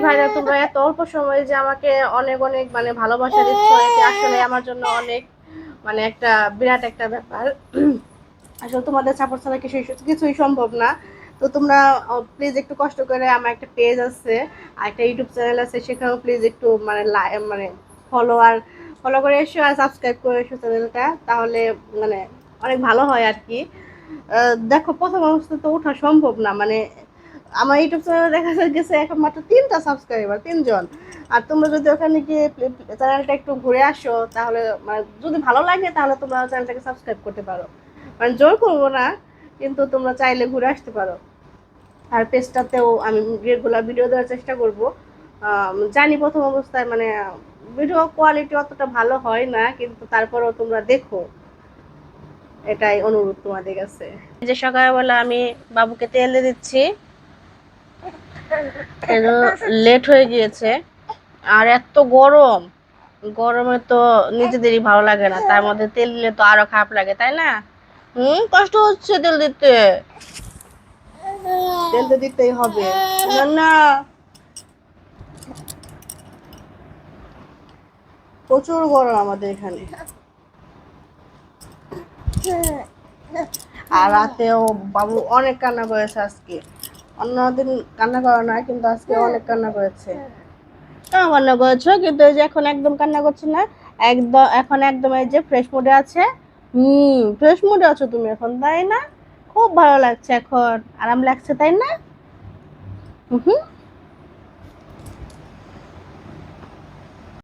ভাইরা তোমরা এত অল্প সময়ে যে আমাকে অনেক অনেক মানে ভালোবাসা দিচ্ছ, এটা আসলে আমার জন্য অনেক মানে একটা বিরাট একটা ব্যাপার। আসলে তোমাদের সাপোর্ট ছাড়া কিছুই সম্ভব না। তো তোমরা প্লিজ একটু কষ্ট করে, আমার একটা পেজ আছে আর একটা ইউটিউব চ্যানেল আছে, সেখানেও প্লিজ একটু মানে মানে ফলো করে এসো আর সাবস্ক্রাইব করে এসো চ্যানেলটা, তাহলে মানে অনেক ভালো হয় আর কি। দেখো প্রথম অবস্থা তো ওঠা সম্ভব না, মানে আমার ইউটিউব চ্যানেলে দেখা গেছে এখন মাত্র 3টা সাবস্ক্রাইবার, 3জন। আর তোমরা যদি ওখানে গিয়ে চ্যানেলটা একটু ঘুরে আসো, তাহলে মানে যদি ভালো লাগে তাহলে তোমরা চ্যানেলটাকে সাবস্ক্রাইব করতে পারো, মানে জোর করবো না, কিন্তু তোমরা চাইলে ঘুরে আসতে পারো। আর পেজটাতেও আমি রেগুলার ভিডিও দেওয়ার চেষ্টা করব। জানি প্রথম অবস্থায় মানে ভিডিও কোয়ালিটি অতটা ভালো হয় না, কিন্তু তারপরেও তোমরা দেখো, এটাই অনুরোধ তোমাদের কাছে। যে সকালবেলা আমি বাবুকে তেল দিয়ে দিচ্ছি, লেট হয়ে গিয়েছে। আর এত গরম, গরমে তো নিজেদেরই ভালো লাগে না, তার মধ্যে তেল দিলে তো আরো খারাপ লাগে, তাই না? কষ্ট হচ্ছে তেল দিতে, তেল তো দিতেই হবে। না না, প্রচুর গরম আমাদের এখানে। আর রাতেও বাবু অনেক কান্না করেছে আজকে, অন্যদিন কান্না করে না, কিন্তু আজকে অনেক কান্না করেছে। কেন কান্না করেছো? কিন্তু এই যে এখন একদম কান্না করছে না, একদম এখন একদম এই যে ফ্রেশ মুডে আছে। ফ্রেশ মুডে আছো তুমি এখন, তাই না? খুব ভালো লাগছে এখন, আরাম লাগছে, তাই না? হুম।